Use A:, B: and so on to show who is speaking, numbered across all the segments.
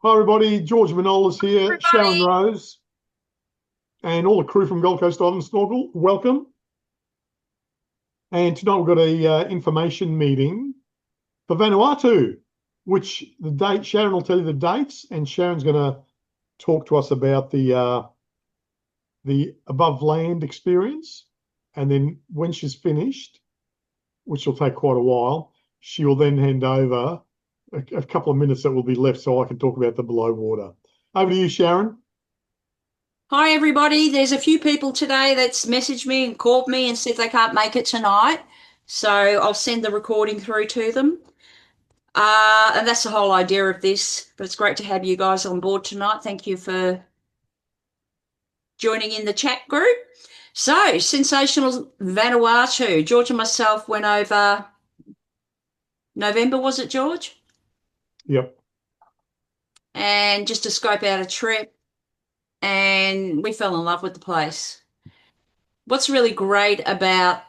A: Hi everybody, George Manolis here, Sharon
B: Everybody.
A: Rose, and all the crew from Gold Coast Dive and Snorkel. Welcome. And tonight we've got a information meeting for Vanuatu, which the date Sharon will tell you the dates, and Sharon's going to talk to us about the above land experience. And then when she's finished, which will take quite a while, she will then hand over a couple of minutes that will be left so I can talk about the below water. Over to you, Sharon.
B: Hi, everybody. There's a few people today that's messaged me and called me and said they can't make it tonight. So I'll send the recording through to them. And that's the whole idea of this. But it's great to have you guys on board tonight. Thank you for joining in the chat group. So, sensational Vanuatu. George and myself went over November, was it, George?
A: Yep.
B: And just to scope out a trip. And we fell in love with the place. What's really great about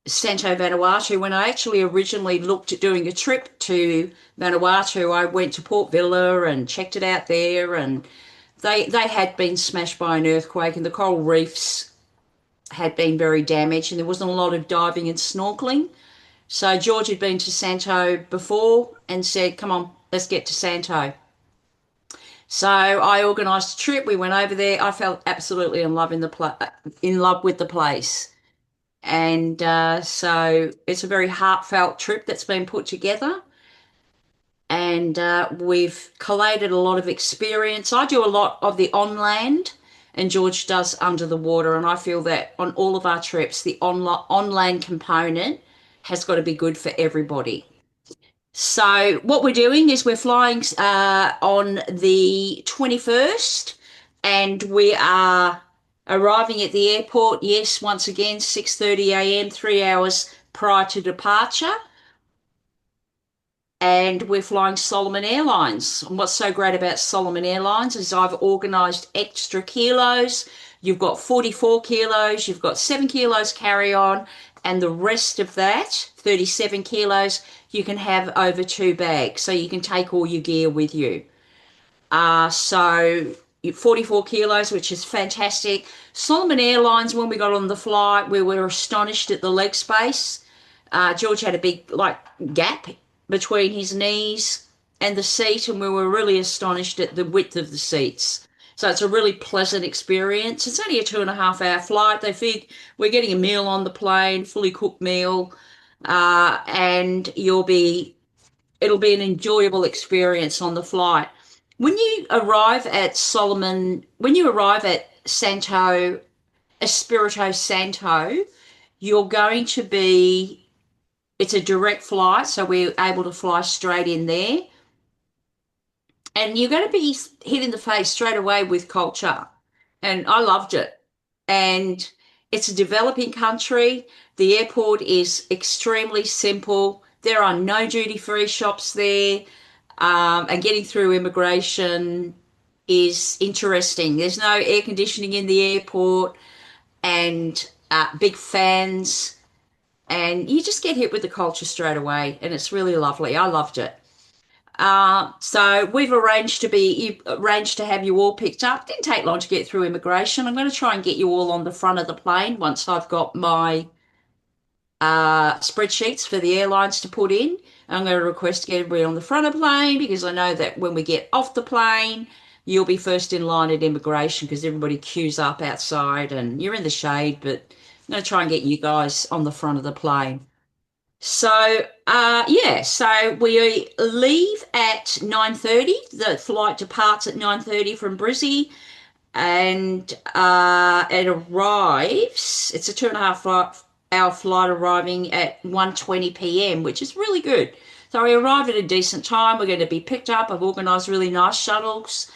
B: Santo Vanuatu, when I actually originally looked at doing a trip to Vanuatu, I went to Port Vila and checked it out there, and they had been smashed by an earthquake, and the coral reefs had been very damaged, and there wasn't a lot of diving and snorkeling. So George had been to Santo before and said, "Come on, let's get to Santo." So I organised a trip. We went over there. I felt absolutely in love with the place. And so it's a very heartfelt trip that's been put together. And we've collated a lot of experience. I do a lot of the on land, and George does under the water. And I feel that on all of our trips, the on land component has got to be good for everybody. So what we're doing is we're flying on the 21st, and we are arriving at the airport, yes, once again, 6:30 a.m., 3 hours prior to departure. And we're flying Solomon Airlines. And what's so great about Solomon Airlines is I've organised extra kilos. You've got 44 kilos, you've got 7 kilos carry on, and the rest of that, 37 kilos, you can have over 2 bags. So you can take all your gear with you. So 44 kilos, which is fantastic. Solomon Airlines, when we got on the flight, we were astonished at the leg space. George had a big gap between his knees and the seat, and we were really astonished at the width of the seats. So it's a really pleasant experience. It's only a 2.5 hour flight. They feed we're getting a meal on the plane, fully cooked meal, and it'll be an enjoyable experience on the flight. When you arrive at Santo, Espirito Santo, you're going to be it's a direct flight, so we're able to fly straight in there. And you're going to be hit in the face straight away with culture. And I loved it. And it's a developing country. The airport is extremely simple. There are no duty-free shops there. And getting through immigration is interesting. There's no air conditioning in the airport and big fans, and you just get hit with the culture straight away, and it's really lovely. I loved it. So we've arranged to have you all picked up. Didn't take long to get through immigration. I'm going to try and get you all on the front of the plane once I've got my spreadsheets for the airlines to put in. I'm going to request to get everybody on the front of the plane because I know that when we get off the plane, you'll be first in line at immigration because everybody queues up outside and you're in the shade, but I'm going to try and get you guys on the front of the plane. So, yeah, so we leave at 9:30. The flight departs at 9:30 from Brizzy, and it arrives. It's a 2.5 hour flight arriving at 1:20 p.m., which is really good. So we arrive at a decent time. We're going to be picked up. I've organised really nice shuttles.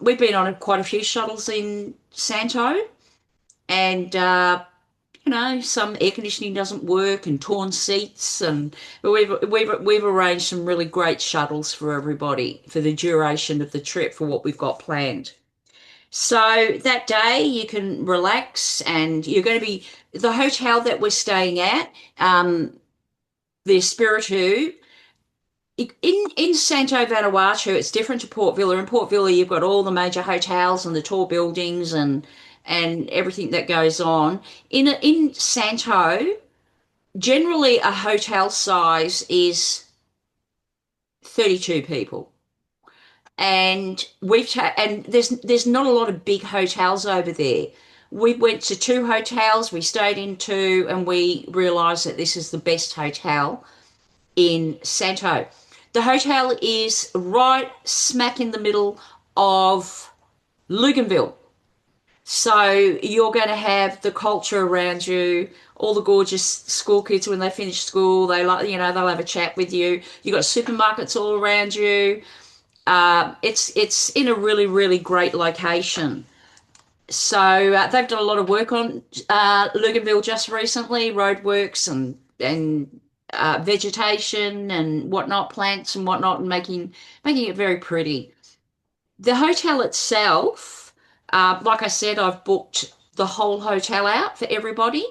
B: We've been on quite a few shuttles in Santo, and some air conditioning doesn't work and torn seats, and but we've arranged some really great shuttles for everybody for the duration of the trip for what we've got planned. So that day you can relax, and you're going to be the hotel that we're staying at, the Espiritu in Santo Vanuatu, it's different to Port Vila. In Port Vila, you've got all the major hotels and the tall buildings and everything that goes on. In Santo, generally a hotel size is 32 people. And and there's not a lot of big hotels over there. We went to two hotels, we stayed in two, and we realized that this is the best hotel in Santo. The hotel is right smack in the middle of Luganville. So you're going to have the culture around you, all the gorgeous school kids when they finish school, they'll have a chat with you. You've got supermarkets all around you. It's in a really, really great location. So they've done a lot of work on Luganville just recently, roadworks and vegetation and whatnot, plants and whatnot, and making it very pretty. The hotel itself, like I said, I've booked the whole hotel out for everybody.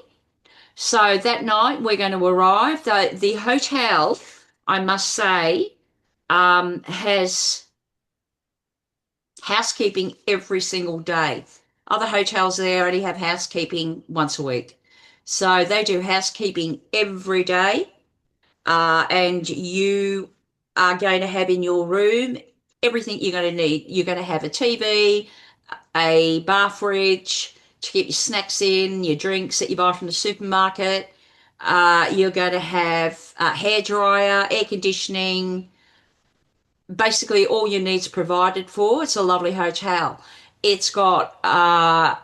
B: So that night we're going to arrive. The hotel, I must say, has housekeeping every single day. Other hotels there only have housekeeping once a week. So they do housekeeping every day, and you are going to have in your room everything you're going to need. You're going to have a TV, a bar fridge to keep your snacks in, your drinks that you buy from the supermarket. You're going to have a hair dryer, air conditioning, basically all your needs provided for. It's a lovely hotel. It's got a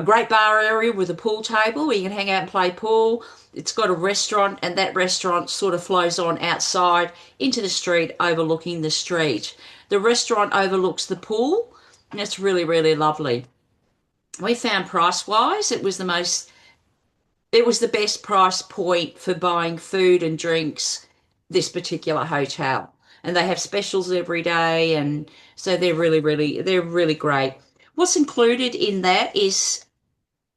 B: great bar area with a pool table where you can hang out and play pool. It's got a restaurant, and that restaurant sort of flows on outside into the street, overlooking the street. The restaurant overlooks the pool, and it's really, really lovely. We found price wise, it was the best price point for buying food and drinks, this particular hotel. And they have specials every day, and so they're really great. What's included in that is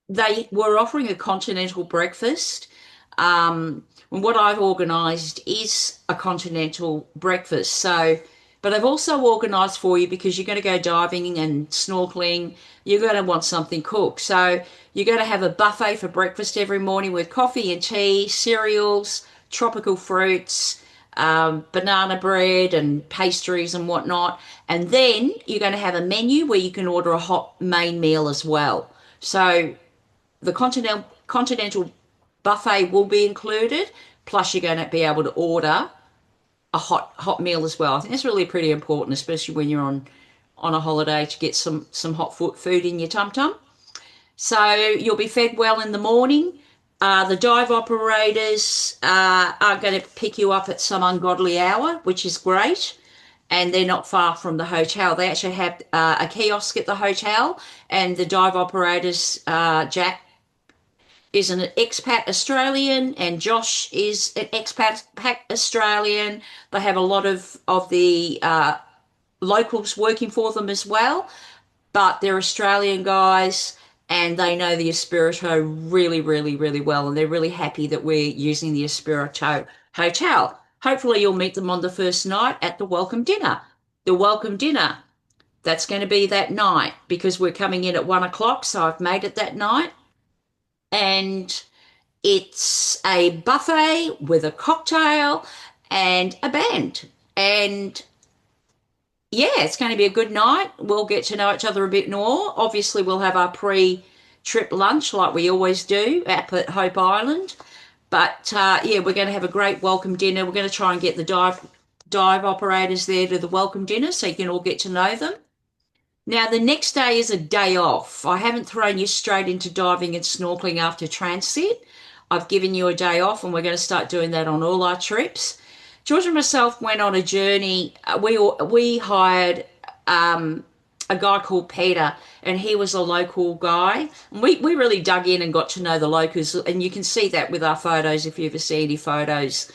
B: they were offering a continental breakfast. And what I've organised is a continental breakfast. So, but I've also organised for you because you're going to go diving and snorkeling. You're going to want something cooked. So you're going to have a buffet for breakfast every morning with coffee and tea, cereals, tropical fruits, banana bread and pastries and whatnot. And then you're going to have a menu where you can order a hot main meal as well. So the continental buffet will be included, plus you're going to be able to order a hot meal as well. I think that's really pretty important, especially when you're on a holiday, to get some hot food in your tum tum. So you'll be fed well in the morning. The dive operators are going to pick you up at some ungodly hour, which is great. And they're not far from the hotel. They actually have a kiosk at the hotel, and the dive operators, Jack is an expat Australian, and Josh is an expat Australian. They have a lot of the locals working for them as well, but they're Australian guys, and they know the Espirito really, really, really well, and they're really happy that we're using the Espirito Hotel. Hopefully you'll meet them on the first night at the welcome dinner. The welcome dinner, that's going to be that night because we're coming in at 1 o'clock, so I've made it that night. And it's a buffet with a cocktail and a band. And yeah, it's going to be a good night. We'll get to know each other a bit more. Obviously, we'll have our pre-trip lunch like we always do up at Hope Island. But yeah, we're going to have a great welcome dinner. We're going to try and get the dive operators there to the welcome dinner so you can all get to know them. Now, the next day is a day off. I haven't thrown you straight into diving and snorkeling after transit. I've given you a day off, and we're going to start doing that on all our trips. George and myself went on a journey. We hired a guy called Peter, and he was a local guy. And we really dug in and got to know the locals, and you can see that with our photos if you ever see any photos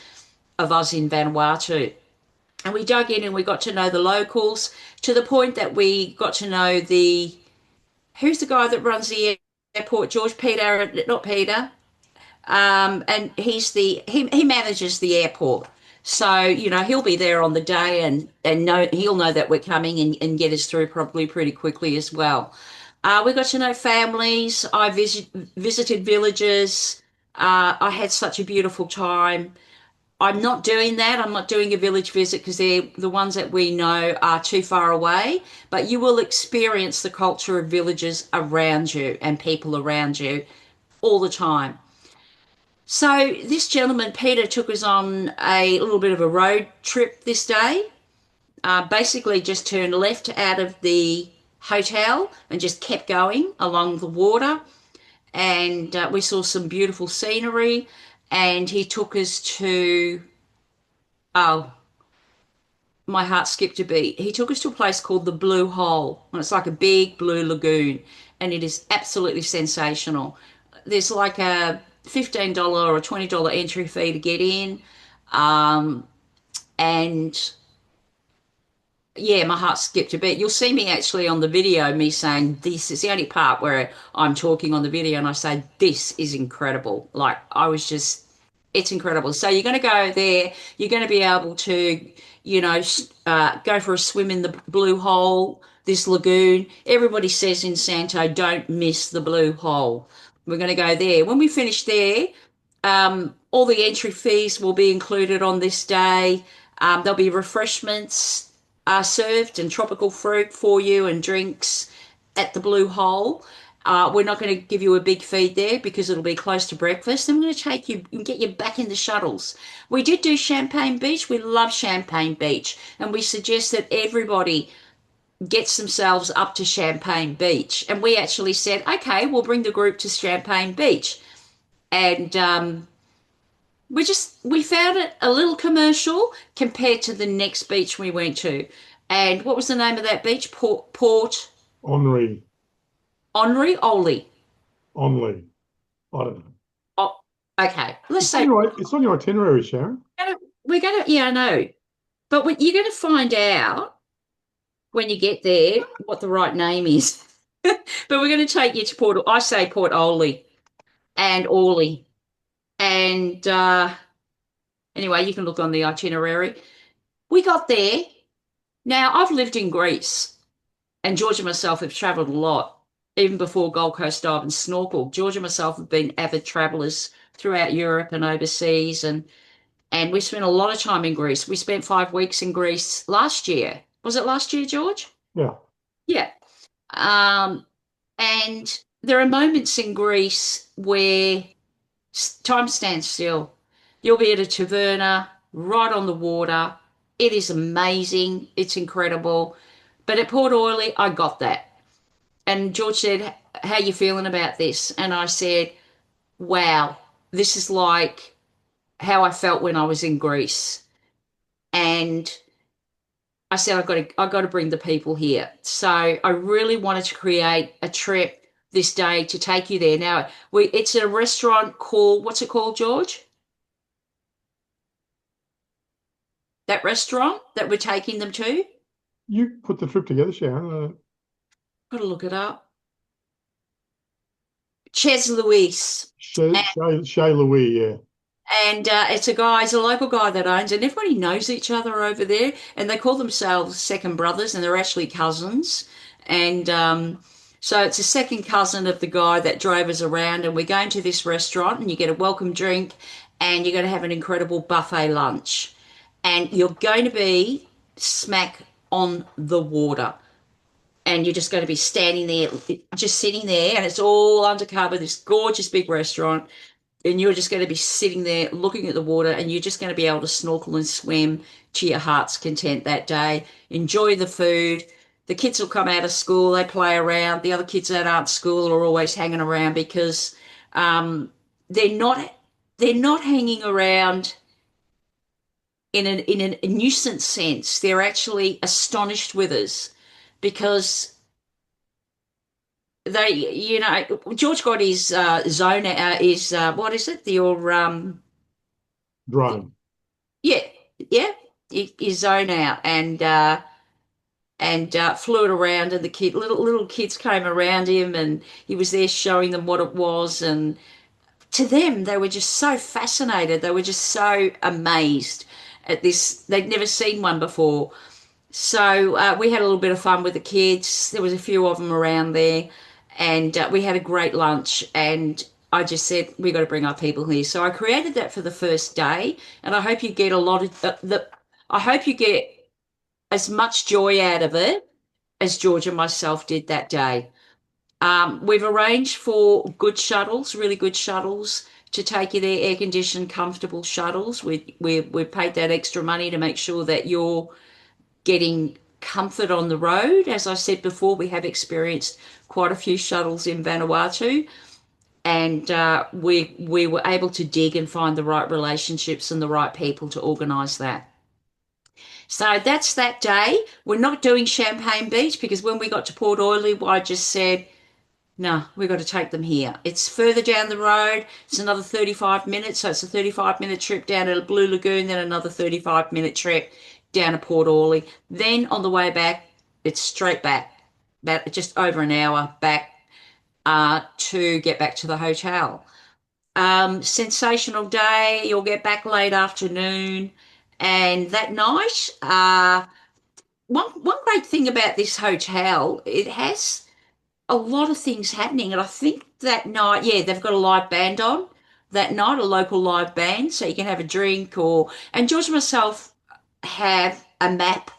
B: of us in Vanuatu. And we dug in and we got to know the locals to the point that we got to know who's the guy that runs the airport? George Peter, not Peter. And he manages the airport. So, he'll be there on the day and he'll know that we're coming and get us through probably pretty quickly as well. We got to know families. I visited villages. I had such a beautiful time. I'm not doing that. I'm not doing a village visit because the ones that we know are too far away. But you will experience the culture of villages around you and people around you all the time. So this gentleman, Peter, took us on a little bit of a road trip this day. Basically, just turned left out of the hotel and just kept going along the water. And we saw some beautiful scenery. And he took us to, oh, my heart skipped a beat. He took us to a place called the Blue Hole, and it's like a big blue lagoon, and it is absolutely sensational. There's like a $15 or a $20 entry fee to get in, um, and yeah, my heart skipped a bit. You'll see me actually on the video, me saying this is the only part where I'm talking on the video, and I say this is incredible. Like I was just it's incredible. So you're going to go there. You're going to be able to, go for a swim in the blue hole, this lagoon. Everybody says in Santo, don't miss the blue hole. We're going to go there. When we finish there, all the entry fees will be included on this day. There'll be refreshments served and tropical fruit for you and drinks at the Blue Hole. We're not going to give you a big feed there because it'll be close to breakfast. And we're going to take you and get you back in the shuttles. We did do Champagne Beach. We love Champagne Beach. And we suggest that everybody gets themselves up to Champagne Beach. And we actually said, okay, we'll bring the group to Champagne Beach. And we found it a little commercial compared to the next beach we went to. And what was the name of that beach? Port
A: Henri,
B: Henri Oli.
A: Only. I don't know.
B: Oh, okay. Let's
A: It's on
B: say
A: your itinerary, Sharon.
B: yeah, I know. But you're going to find out when you get there what the right name is. But we're going to take you to I say Port Oli and Orly. And anyway, you can look on the itinerary. We got there. Now, I've lived in Greece, and George and myself have travelled a lot, even before Gold Coast Dive and Snorkel. George and myself have been avid travellers throughout Europe and overseas, and we spent a lot of time in Greece. We spent 5 weeks in Greece last year. Was it last year, George?
A: Yeah.
B: Yeah. Um, and there are moments in Greece where time stands still. You'll be at a taverna right on the water. It is amazing. It's incredible. But at Port Oily, I got that. And George said, how you feeling about this? And I said, wow, this is like how I felt when I was in Greece. And I said, I've got to bring the people here. So I really wanted to create a trip this day to take you there. Now, it's a restaurant called, what's it called, George? That restaurant that we're taking them to?
A: You put the trip together, Sharon.
B: Got to look it up. Ches Luis.
A: Chez Louis, yeah.
B: And it's it's a local guy that owns, and everybody knows each other over there, and they call themselves second brothers, and they're actually cousins. And so it's a second cousin of the guy that drove us around, and we're going to this restaurant, and you get a welcome drink, and you're going to have an incredible buffet lunch, and you're going to be smack on the water. And you're just going to be standing there, just sitting there, and it's all undercover, this gorgeous big restaurant, and you're just going to be sitting there looking at the water, and you're just going to be able to snorkel and swim to your heart's content that day. Enjoy the food. The kids will come out of school, they play around. The other kids that aren't school are always hanging around because they're not hanging around in a nuisance sense. They're actually astonished with us because George got his zone is what is it? Your
A: Drone.
B: yeah, yeah, his zone out and flew it around, and the little kids came around him, and he was there showing them what it was, and to them they were just so fascinated, they were just so amazed. at this. They'd never seen one before. So we had a little bit of fun with the kids. There was a few of them around there, and we had a great lunch. And I just said we got to bring our people here. So I created that for the first day, and I hope you get a lot of the. I hope you get as much joy out of it as George and myself did that day. We've arranged for good shuttles, really good shuttles, to take you there, air conditioned, comfortable shuttles. We paid that extra money to make sure that you're getting comfort on the road. As I said before, we have experienced quite a few shuttles in Vanuatu, and we were able to dig and find the right relationships and the right people to organise that. So that's that day. We're not doing Champagne Beach because when we got to Port Oily, I just said, no, we've got to take them here. It's further down the road. It's another 35 minutes. So it's a 35-minute trip down to Blue Lagoon, then another 35-minute trip down to Port Orley. Then on the way back, it's straight back, about just over an hour back to get back to the hotel. Sensational day. You'll get back late afternoon. And that night, one great thing about this hotel, it has a lot of things happening. And I think that night, yeah, they've got a live band on that night, a local live band, so you can have a drink and George and myself have a map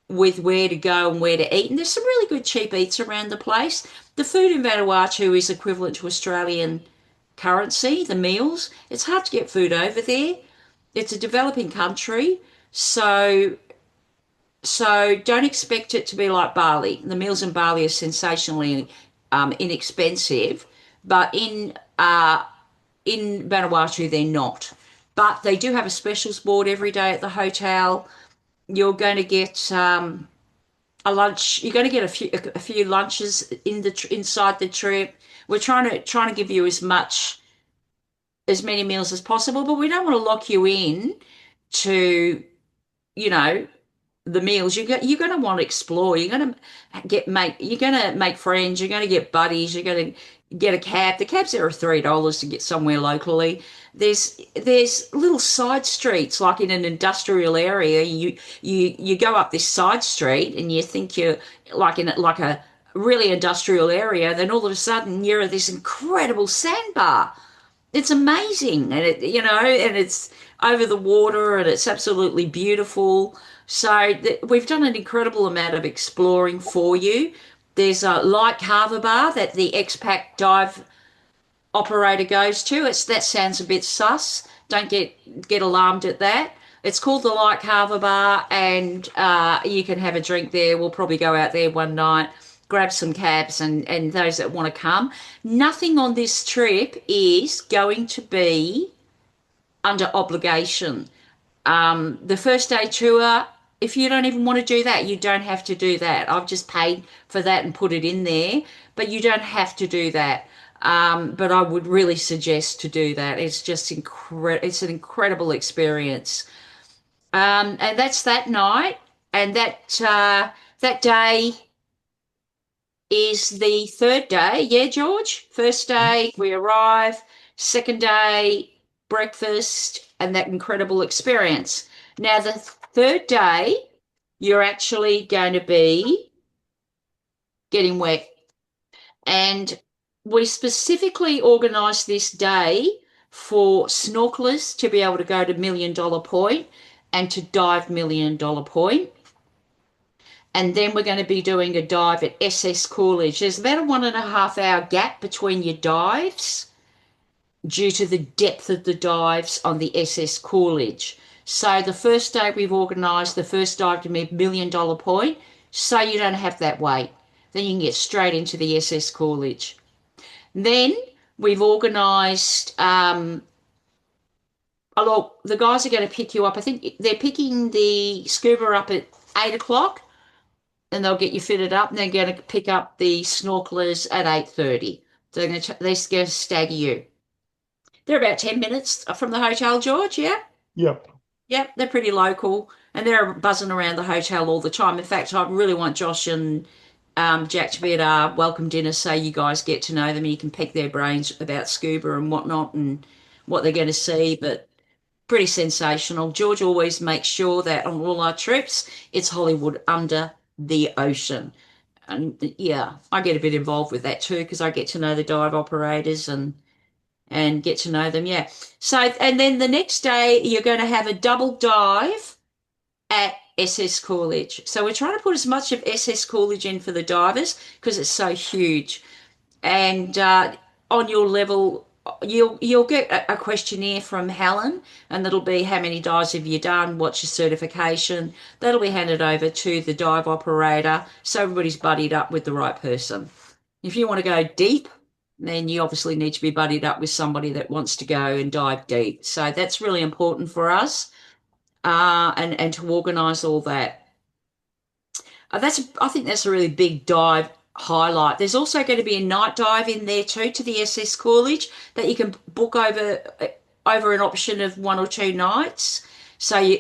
B: with where to go and where to eat. And there's some really good cheap eats around the place. The food in Vanuatu is equivalent to Australian currency, the meals. It's hard to get food over there. It's a developing country, so don't expect it to be like Bali. The meals in Bali are sensationally inexpensive, but in Vanuatu they're not. But they do have a specials board every day at the hotel. You're going to get a lunch. You're going to get a few lunches inside the trip. We're trying to give you as many meals as possible, but we don't want to lock you in to you know the meals. You're going to want to explore. You're going to make friends. You're going to get buddies. You're going to get a cab. The cabs there are $3 to get somewhere locally. There's little side streets like in an industrial area. You go up this side street and you think you're like a really industrial area. Then all of a sudden you're at this incredible sandbar. It's amazing, and and it's over the water, and it's absolutely beautiful. So we've done an incredible amount of exploring for you. There's a light carver bar that the expat dive operator goes to. That sounds a bit sus. Don't get alarmed at that. It's called the Light Carver Bar, and you can have a drink there. We'll probably go out there one night, grab some cabs, and those that want to come. Nothing on this trip is going to be under obligation. The first day tour, if you don't even want to do that, you don't have to do that. I've just paid for that and put it in there, but you don't have to do that. But I would really suggest to do that. It's just it's an incredible experience. And that's that night, and that day is the third day. Yeah, George. First day we arrive. Second day breakfast and that incredible experience. Now the third day you're actually going to be getting wet, and we specifically organised this day for snorkelers to be able to go to Million Dollar Point and to dive Million Dollar Point. And then we're going to be doing a dive at SS Coolidge. There's about a 1.5 hour gap between your dives due to the depth of the dives on the SS Coolidge. So the first day we've organised the first dive to Million Dollar Point, so you don't have that wait. Then you can get straight into the SS Coolidge. Then we've organised, look, the guys are going to pick you up. I think they're picking the scuba up at 8 o'clock, and they'll get you fitted up, and they're going to pick up the snorkelers at 8:30. So they're going to stagger you. They're about 10 minutes from the hotel, George, yeah?
A: Yep.
B: Yep, they're pretty local, and they're buzzing around the hotel all the time. In fact, I really want Josh and Jack to be at our welcome dinner so you guys get to know them and you can pick their brains about scuba and whatnot and what they're going to see. But pretty sensational. George always makes sure that on all our trips, it's Hollywood under the ocean. And yeah, I get a bit involved with that too because I get to know the dive operators and get to know them. Yeah. So, and then the next day, you're going to have a double dive at SS Coolidge. So we're trying to put as much of SS Coolidge in for the divers because it's so huge. And on your level, you'll get a questionnaire from Helen, and that'll be how many dives have you done, what's your certification. That'll be handed over to the dive operator, so everybody's buddied up with the right person. If you want to go deep, then you obviously need to be buddied up with somebody that wants to go and dive deep. So that's really important for us, and to organise all that. I think that's a really big dive highlight. There's also going to be a night dive in there too to the SS Coolidge that you can book over an option of 1 or 2 nights. So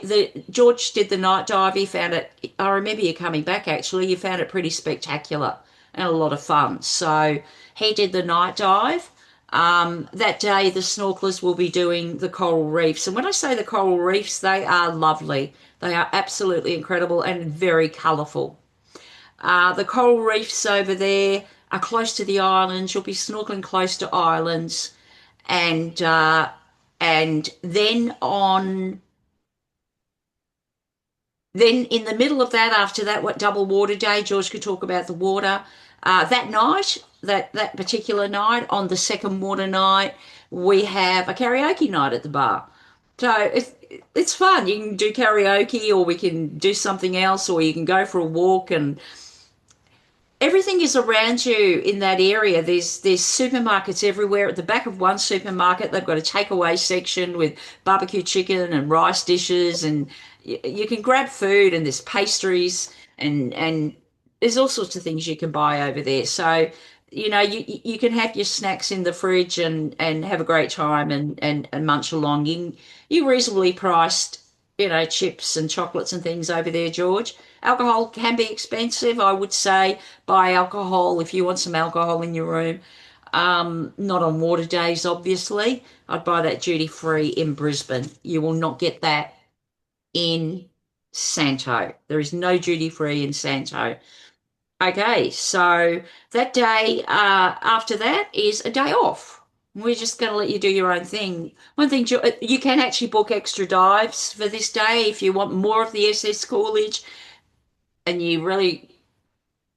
B: George did the night dive. He found it. I remember you coming back actually. You found it pretty spectacular and a lot of fun. So he did the night dive. That day, the snorkelers will be doing the coral reefs. And when I say the coral reefs, they are lovely. They are absolutely incredible and very colourful. The coral reefs over there are close to the islands. You'll be snorkeling close to islands, and then in the middle of that, after that, what double water day? George could talk about the water. That night, that particular night, on the second water night, we have a karaoke night at the bar. So it's fun. You can do karaoke, or we can do something else, or you can go for a walk and everything is around you in that area. There's supermarkets everywhere. At the back of one supermarket, they've got a takeaway section with barbecue chicken and rice dishes, and you can grab food. And there's pastries, and there's all sorts of things you can buy over there. So you can have your snacks in the fridge and have a great time and munch along. You reasonably priced, chips and chocolates and things over there, George. Alcohol can be expensive. I would say buy alcohol if you want some alcohol in your room. Not on water days, obviously. I'd buy that duty free in Brisbane. You will not get that in Santo. There is no duty free in Santo. Okay, so that day after that is a day off. We're just going to let you do your own thing. One thing, you can actually book extra dives for this day if you want more of the SS Coolidge, and I know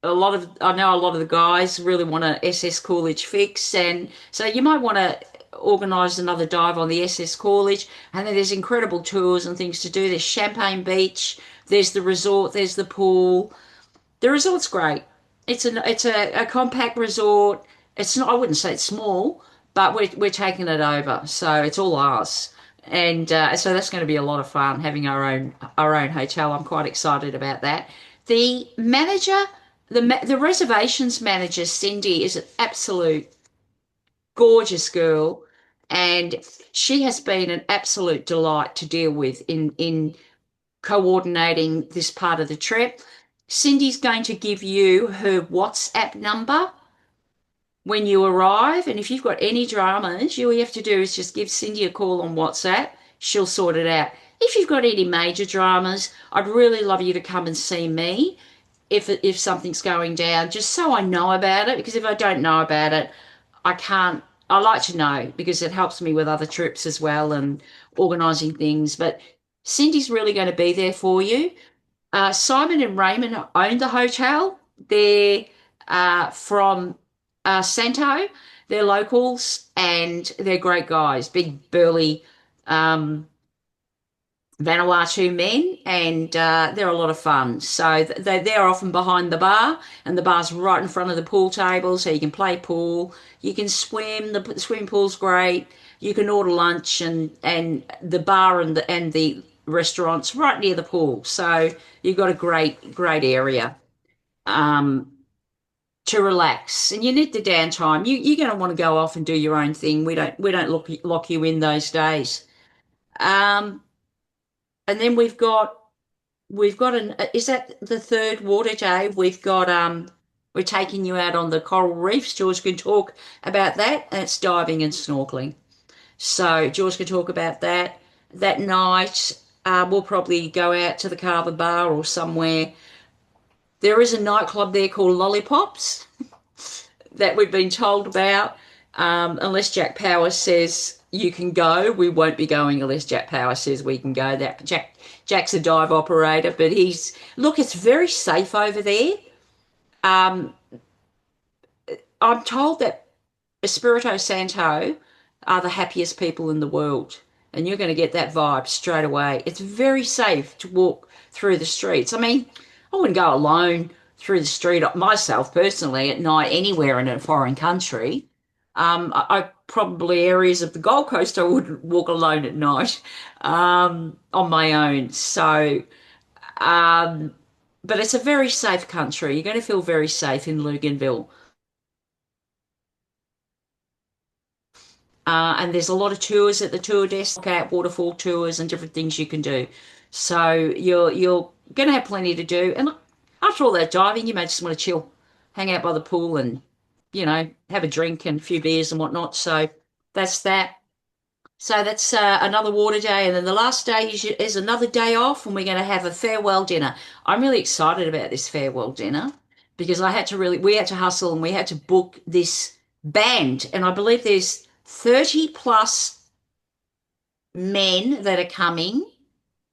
B: a lot of the guys really want a SS Coolidge fix, and so you might want to organise another dive on the SS Coolidge. And then there's incredible tours and things to do. There's Champagne Beach, there's the resort, there's the pool. The resort's great. It's a compact resort. It's not. I wouldn't say it's small, but we're taking it over, so it's all ours. And so that's going to be a lot of fun having our own hotel. I'm quite excited about that. The manager, the reservations manager, Cindy, is an absolute gorgeous girl, and she has been an absolute delight to deal with in coordinating this part of the trip. Cindy's going to give you her WhatsApp number when you arrive, and if you've got any dramas, all you have to do is just give Cindy a call on WhatsApp. She'll sort it out. If you've got any major dramas, I'd really love you to come and see me if something's going down, just so I know about it, because if I don't know about it, I can't. I like to know because it helps me with other trips as well and organising things. But Cindy's really going to be there for you. Simon and Raymond own the hotel. They're from Santo. They're locals and they're great guys, big burly Vanuatu men, and they're a lot of fun. So they're often behind the bar, and the bar's right in front of the pool table, so you can play pool, you can swim. The swimming pool's great. You can order lunch, and the bar and the restaurants right near the pool. So you've got a great area um, to relax, and you need the downtime. You're going to want to go off and do your own thing. We don't lock you in those days. Um, and then we've got an is that the third water day? We're taking you out on the coral reefs. George can talk about that. That's diving and snorkeling. So George can talk about that. That night, we'll probably go out to the Carver Bar or somewhere. There is a nightclub there called Lollipops that we've been told about. Unless Jack Power says you can go, we won't be going unless Jack Power says we can go. That Jack's a dive operator, but look, it's very safe over there. Um, I'm told that Espirito Santo are the happiest people in the world. And you're going to get that vibe straight away. It's very safe to walk through the streets. I mean, I wouldn't go alone through the street myself personally at night anywhere in a foreign country. I probably areas of the Gold Coast I wouldn't walk alone at night on my own. Um, but it's a very safe country. You're going to feel very safe in Luganville. And there's a lot of tours at the tour desk, out waterfall tours and different things you can do. So you're going to have plenty to do. And look, after all that diving, you may just want to chill, hang out by the pool, and have a drink and a few beers and whatnot. So that's that. So that's another water day, and then the last day is another day off, and we're going to have a farewell dinner. I'm really excited about this farewell dinner because we had to hustle and we had to book this band, and I believe there's 30 plus men that are coming.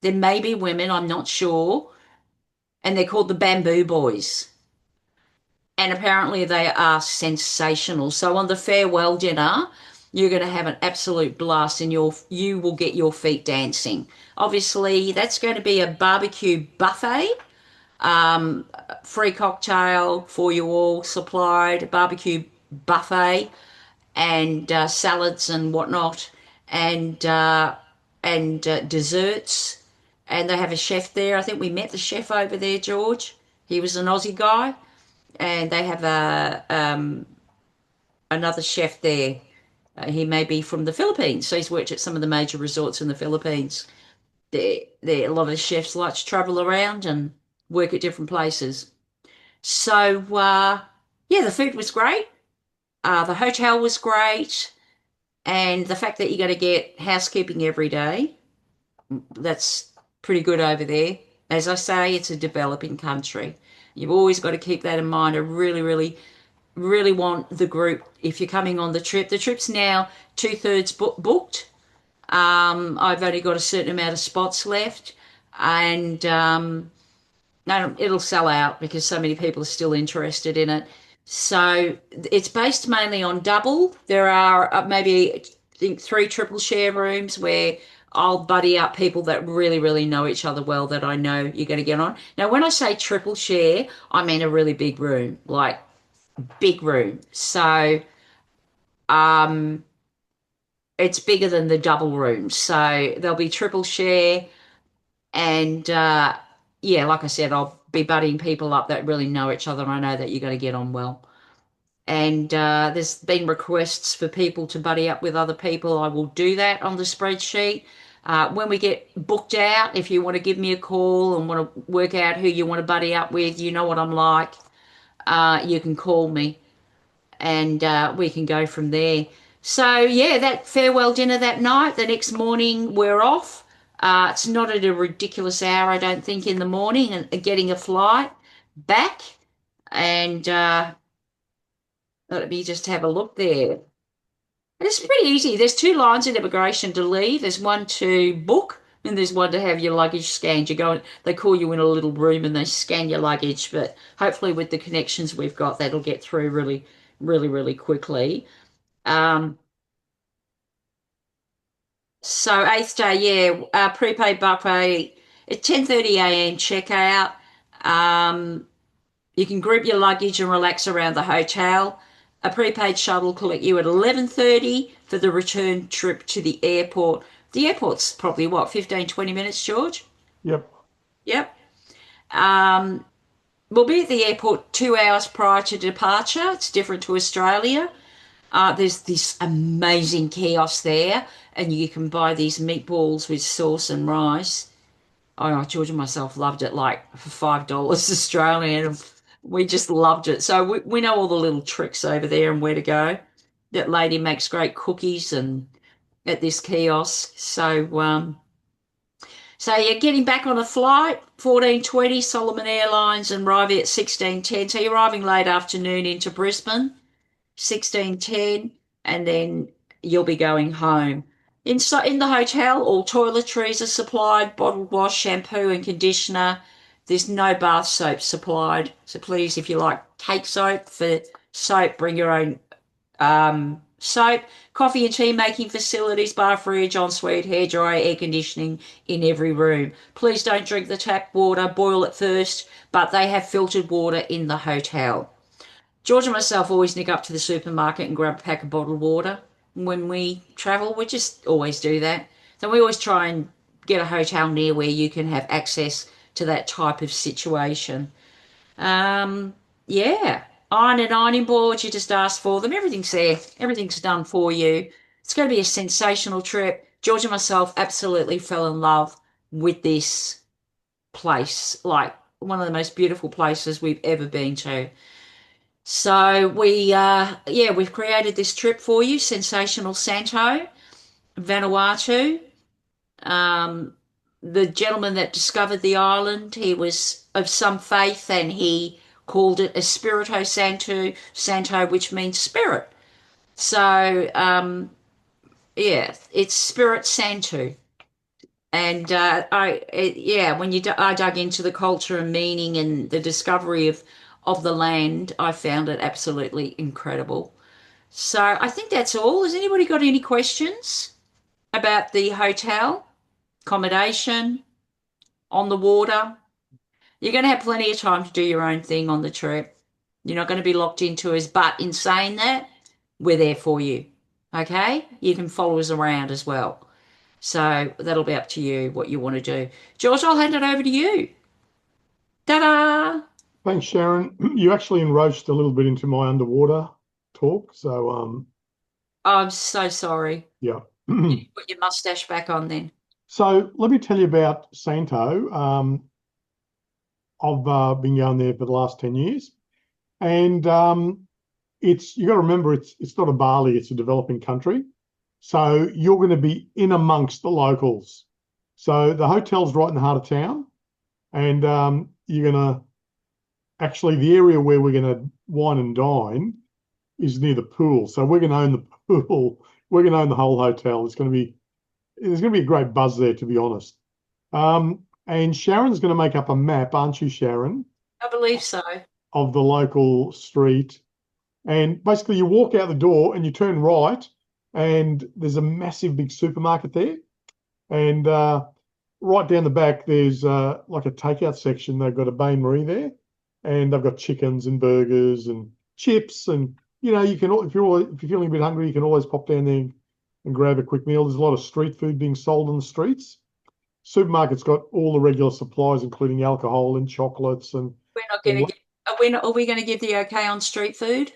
B: There may be women, I'm not sure, and they're called the Bamboo Boys. And apparently they are sensational. So on the farewell dinner, you're going to have an absolute blast and you will get your feet dancing. Obviously, that's going to be a barbecue buffet, free cocktail for you all supplied, barbecue buffet, and salads and whatnot, and desserts. And they have a chef there. I think we met the chef over there, George. He was an Aussie guy, and they have another chef there. He may be from the Philippines, so he's worked at some of the major resorts in the Philippines. A lot of chefs like to travel around and work at different places. So yeah, the food was great. The hotel was great, and the fact that you're going to get housekeeping every day, that's pretty good over there. As I say, it's a developing country. You've always got to keep that in mind. I really, really really want the group, if you're coming on the trip's now two-thirds booked. I've only got a certain amount of spots left, and no, it'll sell out because so many people are still interested in it. So it's based mainly on double. There are maybe, I think, three triple share rooms where I'll buddy up people that really, really know each other well that I know you're going to get on. Now, when I say triple share, I mean a really big room, like big room. So um it's bigger than the double room. So there'll be triple share, and yeah, like I said, I'll be buddying people up that really know each other. I know that you're going to get on well. And there's been requests for people to buddy up with other people. I will do that on the spreadsheet. When we get booked out, if you want to give me a call and want to work out who you want to buddy up with, you know what I'm like. You can call me, and we can go from there. So yeah, that farewell dinner that night. The next morning we're off. It's not at a ridiculous hour, I don't think, in the morning, and getting a flight back. And let me just have a look there. It's pretty easy. There's two lines in immigration to leave. There's one to book, and there's one to have your luggage scanned. You go and they call you in a little room and they scan your luggage. But hopefully, with the connections we've got, that'll get through really, really, really quickly. Um, so eighth day, yeah, prepaid buffet at 10:30 a.m. checkout. Um, you can group your luggage and relax around the hotel. A prepaid shuttle will collect you at 11:30 for the return trip to the airport. The airport's probably what, 15, 20 minutes, George?
A: Yep.
B: Yep. Um, we'll be at the airport 2 hours prior to departure. It's different to Australia. There's this amazing kiosk there, and you can buy these meatballs with sauce and rice. Oh, George and myself loved it, like for $5 Australian. We just loved it. So we know all the little tricks over there and where to go. That lady makes great cookies and at this kiosk. So So you're getting back on a flight, 14:20, Solomon Airlines, and arriving at 16:10. So you're arriving late afternoon into Brisbane, 16:10, and then you'll be going home. In the hotel, all toiletries are supplied, bottled wash, shampoo and conditioner. There's no bath soap supplied. So please, if you like cake soap for soap, bring your own soap, coffee and tea making facilities, bar, fridge, ensuite, hairdryer, air conditioning in every room. Please don't drink the tap water, boil it first, but they have filtered water in the hotel. George and myself always nick up to the supermarket and grab a pack of bottled water. When we travel, we just always do that. So we always try and get a hotel near where you can have access to that type of situation. Um, yeah, ironing boards, you just ask for them. Everything's there. Everything's done for you. It's going to be a sensational trip. George and myself absolutely fell in love with this place, like one of the most beautiful places we've ever been to. So we've created this trip for you, Sensational Santo, Vanuatu. Um, the gentleman that discovered the island, he was of some faith and he called it Espirito Santo, which means spirit. So, yeah, it's Spirit Santo. And I dug into the culture and meaning and the discovery of the land, I found it absolutely incredible. So I think that's all. Has anybody got any questions about the hotel, accommodation, on the water? You're going to have plenty of time to do your own thing on the trip. You're not going to be locked into us. But in saying that, we're there for you. Okay? You can follow us around as well. So that'll be up to you what you want to do. George, I'll hand it over to you. Ta-da!
A: Thanks, Sharon. You actually enroached a little bit into my underwater talk. So,
B: I'm so sorry.
A: yeah.
B: You put your mustache back on then.
A: So let me tell you about Santo. I've been going there for the last 10 years. And it's you got to remember it's not a Bali, it's a developing country. So you're going to be in amongst the locals. So the hotel's right in the heart of town, and you're going to actually the area where we're going to wine and dine is near the pool. So we're going to own the pool. We're going to own the whole hotel. There's going to be a great buzz there, to be honest. And Sharon's going to make up a map, aren't you, Sharon,
B: I believe so.
A: of the local street. And basically, you walk out the door and you turn right, and there's a massive big supermarket there. And right down the back, there's like a takeout section. They've got a bain marie there, and they've got chickens and burgers and chips. And you can if you're feeling a bit hungry, you can always pop down there and grab a quick meal. There's a lot of street food being sold on the streets. Supermarket's got all the regular supplies, including alcohol and chocolates and
B: We're not
A: all
B: going
A: that.
B: to are we going to give the okay on street food?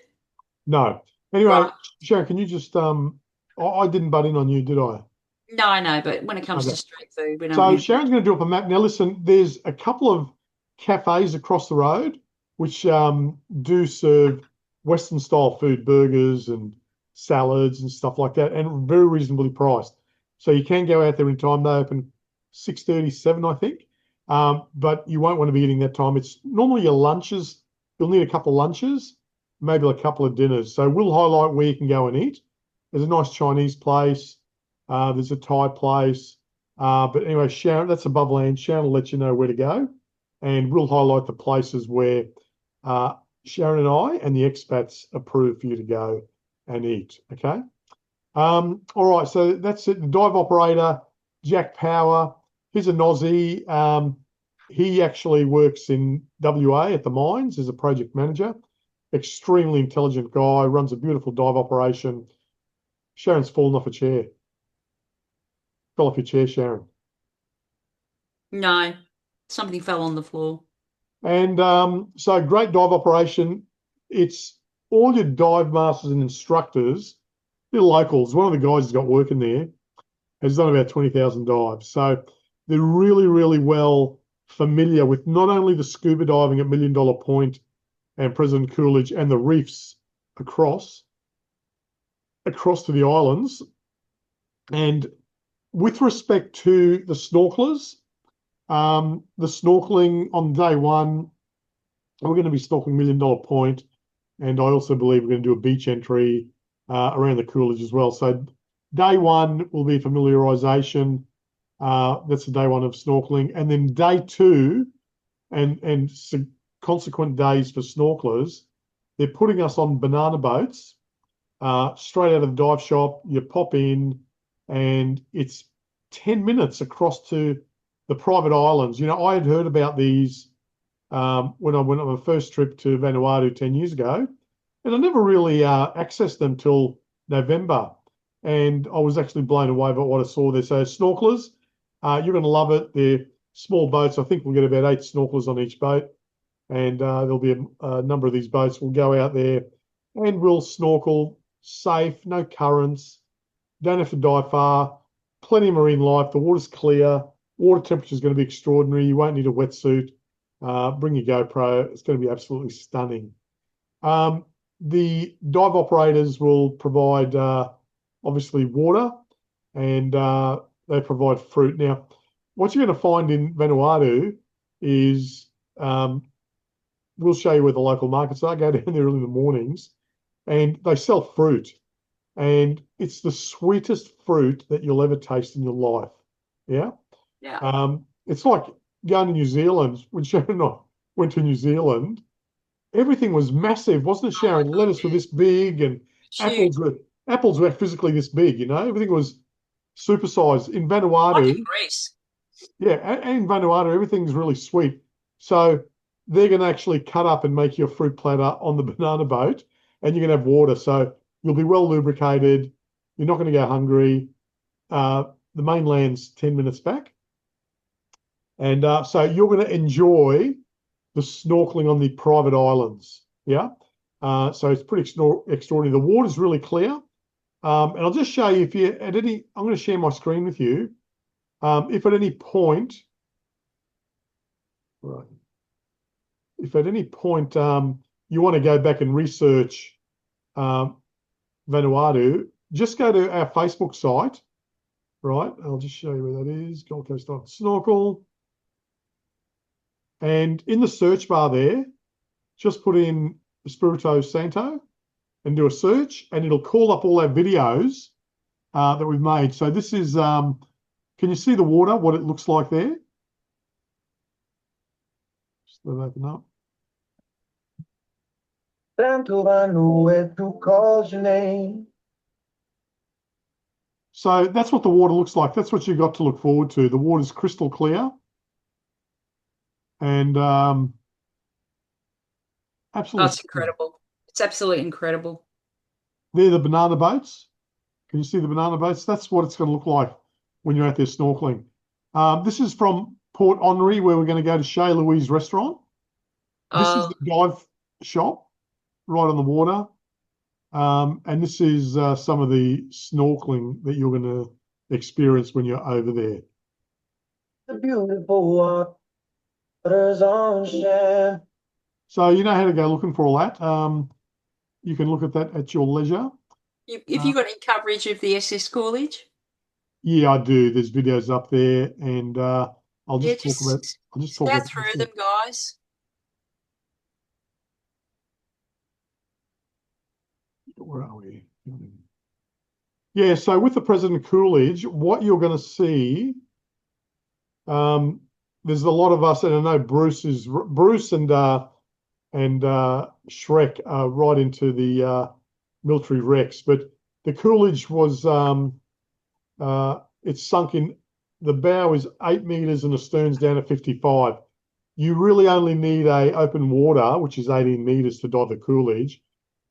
A: No. Anyway,
B: Right.
A: Sharon, can you just I didn't butt in on you, did I?
B: No, I know, but when it comes
A: Okay.
B: to street food, we don't
A: So
B: really.
A: Sharon's going to do up a map. Now, listen, there's a couple of cafes across the road which do serve Western style food, burgers and salads and stuff like that, and very reasonably priced. So you can go out there in time. They open 6:37, I think. But you won't want to be eating that time. It's normally your lunches. You'll need a couple of lunches, maybe a couple of dinners. So we'll highlight where you can go and eat. There's a nice Chinese place. There's a Thai place. But anyway, Sharon, that's above land. Sharon will let you know where to go. And we'll highlight the places where Sharon and I and the expats approve for you to go and eat. Okay. All right. So that's it. The dive operator, Jack Power. He's an Aussie. He actually works in WA at the mines as a project manager. Extremely intelligent guy, runs a beautiful dive operation. Sharon's fallen off a chair. Fell off your chair, Sharon.
B: No, something fell on the floor.
A: And so great dive operation. It's all your dive masters and instructors, they're locals. One of the guys who's got working there has done about 20,000 dives. So they're really, really well familiar with not only the scuba diving at Million Dollar Point and President Coolidge and the reefs across to the islands. And with respect to the snorkelers, The snorkeling on day one, we're going to be snorkeling Million Dollar Point, and I also believe we're going to do a beach entry around the Coolidge as well. So day one will be familiarization. That's the day one of snorkeling, and then day two, and consequent days for snorkelers, they're putting us on banana boats straight out of the dive shop. You pop in, and it's 10 minutes across to the private islands. I had heard about these when I went on my first trip to Vanuatu 10 years ago, and I never really accessed them till November. And I was actually blown away by what I saw there. So snorkelers, you're going to love it. They're small boats. I think we'll get about 8 snorkelers on each boat, and there'll be a number of these boats. We'll go out there and we'll snorkel safe, no currents, don't have to dive far, plenty of marine life. The water's clear. Water temperature is going to be extraordinary. You won't need a wetsuit. Bring your GoPro. It's going to be absolutely stunning. The dive operators will provide obviously water, and they provide fruit. Now, what you're going to find in Vanuatu is we'll show you where the local markets are. Go down there early in the mornings, and they sell fruit, and it's the sweetest fruit that you'll ever taste in your life. Yeah.
B: Yeah.
A: It's like going to New Zealand. When Sharon and I went to New Zealand, everything was massive, wasn't it,
B: Oh my
A: Sharon?
B: God,
A: Lettuce were this big, and
B: huge.
A: apples were physically this big. Everything was supersized. In
B: Like
A: Vanuatu,
B: in Greece.
A: yeah, and in Vanuatu, everything's really sweet. So they're going to actually cut up and make you a fruit platter on the banana boat, and you're going to have water. So you'll be well lubricated. You're not going to go hungry. The mainland's 10 minutes back. And so you're going to enjoy the snorkeling on the private islands. Yeah. So it's pretty extraordinary. The water's really clear. And I'll just show you if you at any, I'm going to share my screen with you. If at any point, right, if at any point you want to go back and research Vanuatu, just go to our Facebook site, right? I'll just show you where that is, Gold Coast Dive and Snorkel. And in the search bar there, just put in Espirito Santo and do a search, and it'll call up all our videos that we've made. So this is, can you see the water, what it looks like there? Just let it open up. Vanuatu calls your name. So that's what the water looks like. That's what you've got to look forward to. The water's crystal clear. And absolutely.
B: Oh, it's incredible. It's absolutely incredible.
A: They're the banana boats. Can you see the banana boats? That's what it's going to look like when you're out there snorkeling. This is from Port Henry, where we're going to go to Chez Louise restaurant. This is the dive shop right on the water. And this is some of the snorkeling that you're going to experience when you're over there. The beautiful waters on shore. So you know how to go looking for all that. You can look at that at your leisure.
B: Have you got any coverage of the SS Coolidge?
A: Yeah, I do. There's videos up there, and I'll just talk about. I'll just talk about
B: through them, guys.
A: Where are we? Yeah, so with the President Coolidge, what you're going to see, there's a lot of us, and I know Bruce and Shrek are right into the military wrecks, but the Coolidge was it's sunk in. The bow is 8 meters and the stern's down at 55. You really only need a open water, which is 18 meters, to dive the Coolidge,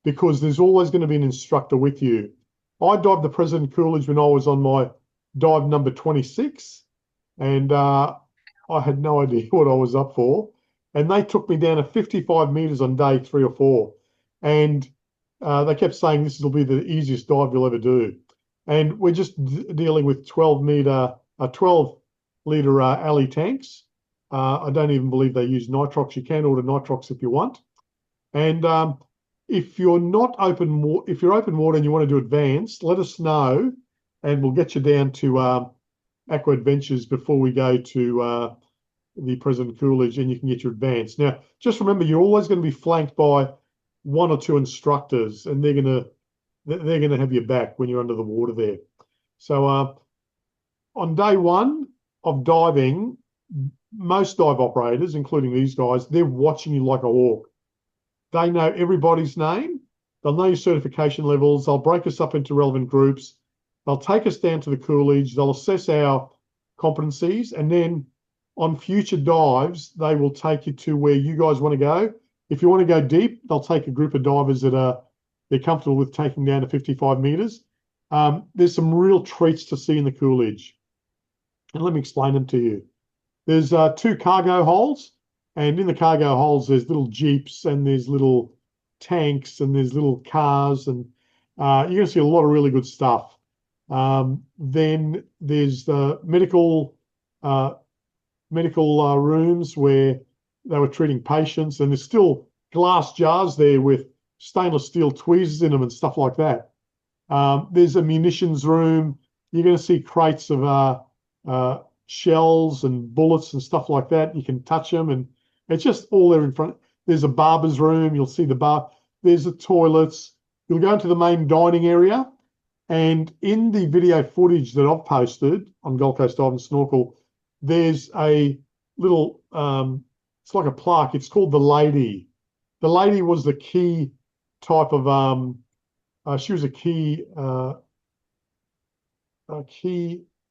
A: because there's always going to be an instructor with you. I dived the President Coolidge when I was on my dive number 26, and I had no idea what I was up for. And they took me down to 55 meters on day 3 or 4. And they kept saying this will be the easiest dive you'll ever do. And we're just dealing with 12-liter alley tanks. I don't even believe they use nitrox. You can order nitrox if you want. And if you're open water and you want to do advanced, let us know, and we'll get you down to Aqua Adventures before we go to the President Coolidge, and you can get your advance. Now, just remember, you're always going to be flanked by one or two instructors, and they're going to have your back when you're under the water there. So on day one of diving, most dive operators, including these guys, they're watching you like a hawk. They know everybody's name. They'll know your certification levels. They'll break us up into relevant groups. They'll take us down to the Coolidge. They'll assess our competencies. And then on future dives, they will take you to where you guys want to go. If you want to go deep, they'll take a group of divers that they're comfortable with taking down to 55 meters. There's some real treats to see in the Coolidge. And let me explain them to you. There's two cargo holds. And in the cargo holds, there's little jeeps and there's little tanks and there's little cars. And you're going to see a lot of really good stuff. Then there's the medical rooms where they were treating patients. And there's still glass jars there with stainless steel tweezers in them and stuff like that. There's a munitions room. You're going to see crates of shells and bullets and stuff like that. You can touch them, and it's just all there in front. There's a barber's room. You'll see the bar. There's the toilets. You'll go into the main dining area, and in the video footage that I've posted on Gold Coast Dive and Snorkel, there's a little, it's like a plaque. It's called The Lady. The Lady was the key type of, she was a key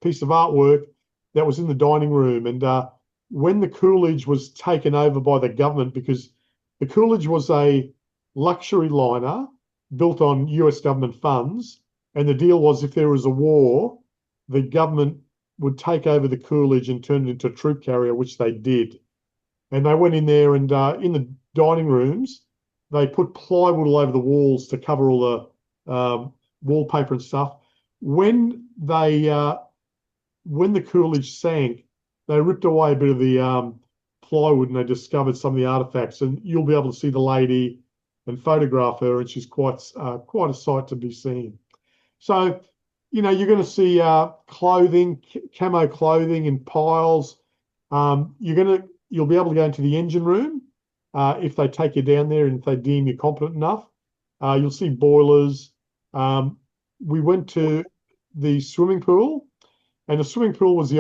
A: piece of artwork that was in the dining room. And when the Coolidge was taken over by the government, because the Coolidge was a luxury liner built on US government funds, and the deal was if there was a war, the government would take over the Coolidge and turn it into a troop carrier, which they did. And they went in there, and in the dining rooms, they put plywood all over the walls to cover all the wallpaper and stuff. When the Coolidge sank, they ripped away a bit of the plywood and they discovered some of the artifacts. And you'll be able to see the lady and photograph her, and she's quite a sight to be seen. So, you're going to see clothing, camo clothing in piles. You'll be able to go into the engine room if they take you down there and if they deem you competent enough. You'll see boilers. We went to the swimming pool, and the swimming pool was it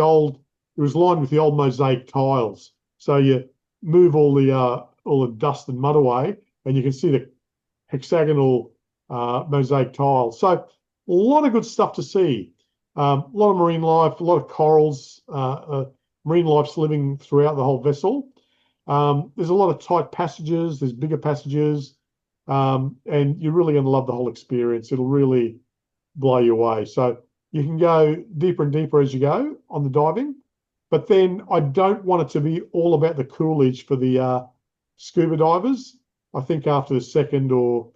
A: was lined with the old mosaic tiles. So you move all the dust and mud away, and you can see the hexagonal mosaic tiles. So a lot of good stuff to see. A lot of marine life, a lot of corals, marine life's living throughout the whole vessel. There's a lot of tight passages. There's bigger passages. And you're really going to love the whole experience. It'll really blow you away. So you can go deeper and deeper as you go on the diving. But then I don't want it to be all about the Coolidge for the scuba divers. I think after the second or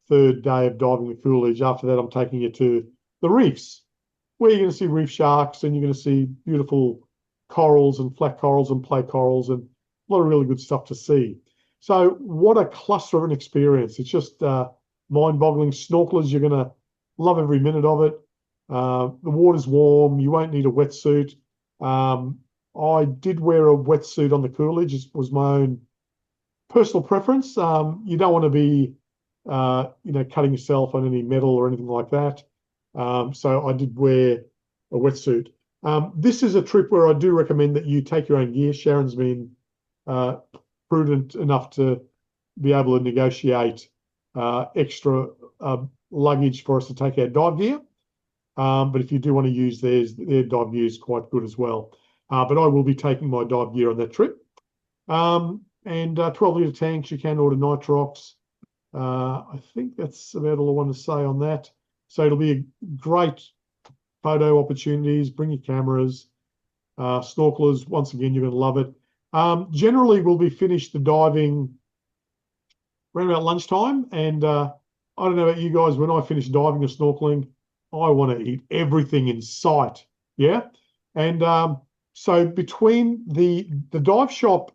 A: third day of diving the Coolidge, after that, I'm taking you to the reefs, where you're going to see reef sharks and you're going to see beautiful corals and flat corals and plate corals and a lot of really good stuff to see. So what a cluster of an experience. It's just mind-boggling. Snorkelers, you're going to love every minute of it. The water's warm. You won't need a wetsuit. I did wear a wetsuit on the Coolidge. It was my own personal preference. You don't want to be, cutting yourself on any metal or anything like that. So I did wear a wetsuit. This is a trip where I do recommend that you take your own gear. Sharon's been prudent enough to be able to negotiate extra luggage for us to take our dive gear. But if you do want to use theirs, their dive gear is quite good as well. But I will be taking my dive gear on that trip. And 12-litre tanks, you can order nitrox. I think that's about all I want to say on that. So it'll be a great photo opportunities. Bring your cameras. Snorkelers, once again, you're going to love it. Generally, we'll be finished the diving around about lunchtime. And I don't know about you guys, when I finish diving or snorkeling, I want to eat everything in sight. Yeah. And so between the dive shop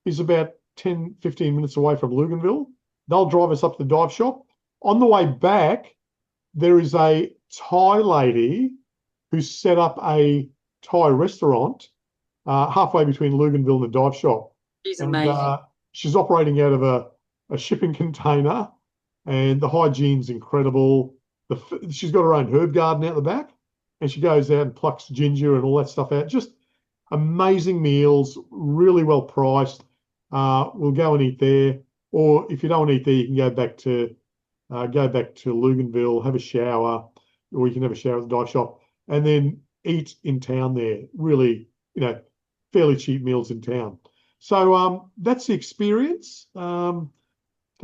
A: is about 10, 15 minutes away from Luganville. They'll drive us up to the dive shop. On the way back, there is a Thai lady who set up a Thai restaurant halfway between Luganville and the dive shop.
B: She's
A: And
B: amazing.
A: she's operating out of a shipping container, and the hygiene's incredible. She's got her own herb garden out the back, and she goes out and plucks ginger and all that stuff out. Just amazing meals, really well priced. We'll go and eat there, or if you don't want to eat there, you can go back to Luganville, have a shower, or you can have a shower at the dive shop, and then eat in town there. Really, fairly cheap meals in town. So that's the experience. Don't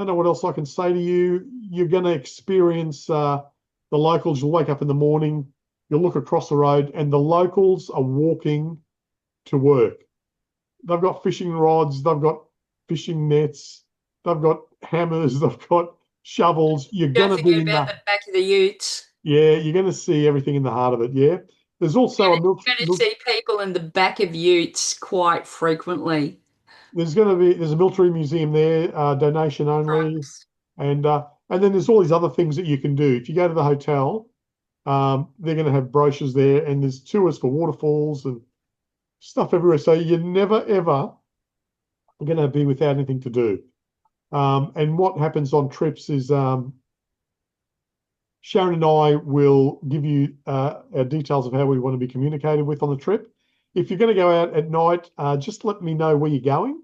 A: know what else I can say to you. You're going to experience the locals. You'll wake up in the morning, you'll look across the road, and the locals are walking to work. They've got fishing rods, they've got fishing nets, they've got hammers, they've got shovels. You're
B: Don't
A: going to be
B: forget
A: in
B: about the back of the utes.
A: yeah, you're going to see everything in the heart of it. Yeah. There's also
B: You're going to see people in the back of utes quite frequently.
A: there's a military museum there, donation only,
B: Trunks.
A: and then there's all these other things that you can do. If you go to the hotel, they're going to have brochures there, and there's tours for waterfalls and stuff everywhere. So you're never ever going to be without anything to do. And what happens on trips is Sharon and I will give you our details of how we want to be communicated with on the trip. If you're going to go out at night, just let me know where you're going,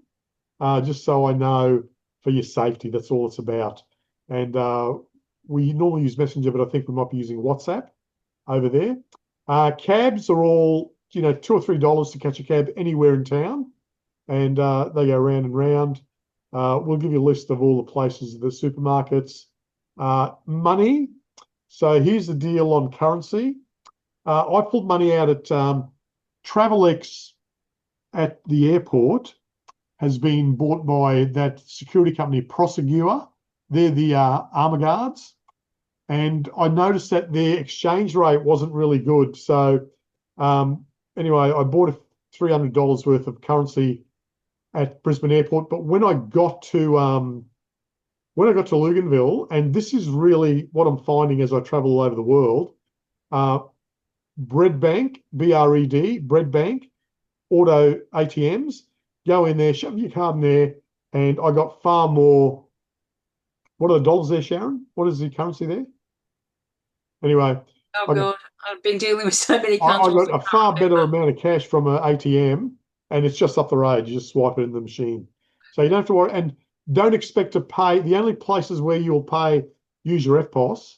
A: just so I know for your safety. That's all it's about. And we normally use Messenger, but I think we might be using WhatsApp over there. Cabs are all, $2 or $3 to catch a cab anywhere in town, and they go round and round. We'll give you a list of all the places, the supermarkets. Money. So here's the deal on currency. I pulled money out at Travelex at the airport has been bought by that security company, Prosegur. They're the armor guards. And I noticed that their exchange rate wasn't really good. So anyway, I bought $300 worth of currency at Brisbane Airport. But when I got to Luganville, and this is really what I'm finding as I travel all over the world, Bread Bank, BRED, Bread Bank, auto ATMs, go in there, shove your card in there, and I got far more. What are the dollars there, Sharon? What is the currency there? Anyway,
B: Oh
A: I got,
B: God, I've been dealing with so many
A: I
B: countries.
A: got a far better amount of cash from an ATM, and it's just up the road. You just swipe it in the machine. So you don't have to worry. And don't expect to pay. The only places where you'll pay, use your FPOS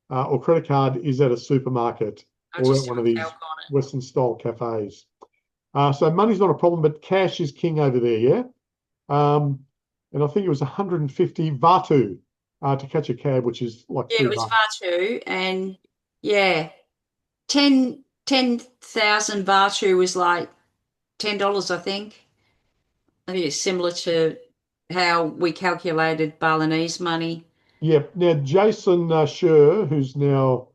A: or credit card is at a supermarket
B: I
A: or
B: just
A: at
B: do
A: one
B: a
A: of these
B: calc on it.
A: Western style cafes. So money's not a problem, but cash is king over there, yeah? And I think it was 150 Vatu to catch a cab, which is like
B: Yeah, it was
A: $3.
B: Vaatu, and yeah, 10,000 Vaatu was like $10, I think. I think it's similar to how we calculated Balinese money.
A: Yeah. Now, Jason Sher, who's now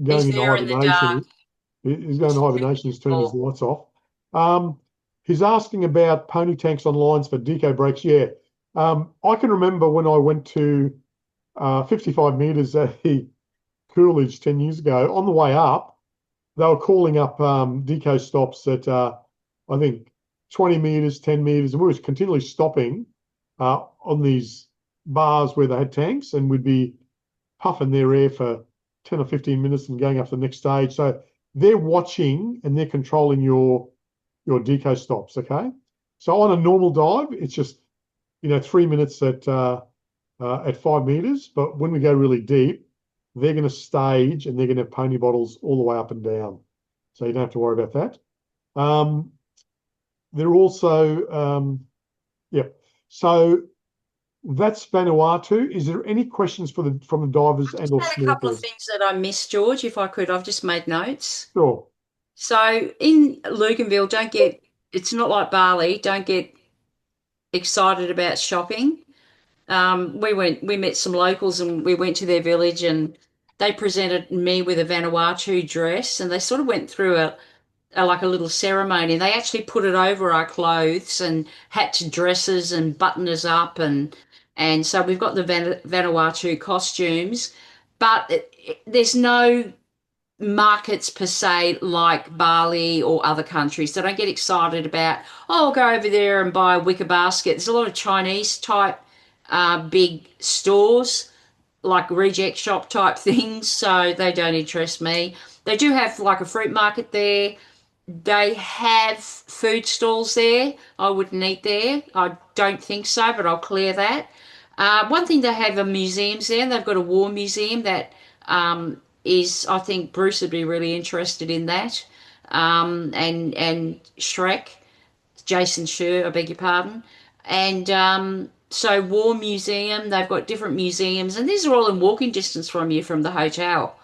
A: going
B: He's
A: into
B: there in the dark.
A: hibernation, he's going into hibernation, he's turned his
B: Oh,
A: lights off. Um, he's asking about pony tanks on lines for deco brakes. Yeah. I can remember when I went to 55 meters at the Coolidge 10 years ago, on the way up, they were calling up deco stops at, I think, 20 meters, 10 meters, and we were continually stopping on these bars where they had tanks, and we'd be puffing their air for 10 or 15 minutes and going up to the next stage. So they're watching and they're controlling your deco stops, okay? So on a normal dive, it's just 3 minutes at 5 meters. But when we go really deep, they're going to stage and they're going to have pony bottles all the way up and down. So you don't have to worry about that. They're also, yeah. So that's Vanuatu. Is there any questions from the divers and or
B: had a couple of
A: snorkelers?
B: things that I missed, George, if I could. I've just made notes.
A: Sure.
B: So in Luganville, it's not like Bali, don't get excited about shopping. We met some locals and we went to their village and they presented me with a Vanuatu dress and they sort of went through like a little ceremony. They actually put it over our clothes and hatched dresses and buttoned us up and so we've got the Vanuatu costumes, but there's no markets per se like Bali or other countries. They don't get excited about, oh, I'll go over there and buy a wicker basket. There's a lot of Chinese type big stores, like reject shop type things, so they don't interest me. They do have like a fruit market there. They have food stalls there. I wouldn't eat there. I don't think so, but I'll clear that. One thing they have are museums there. They've got a war museum that I think Bruce would be really interested in that. And Shrek, Jason Schur, I beg your pardon. And so War Museum, they've got different museums, and these are all in walking distance from you from the hotel.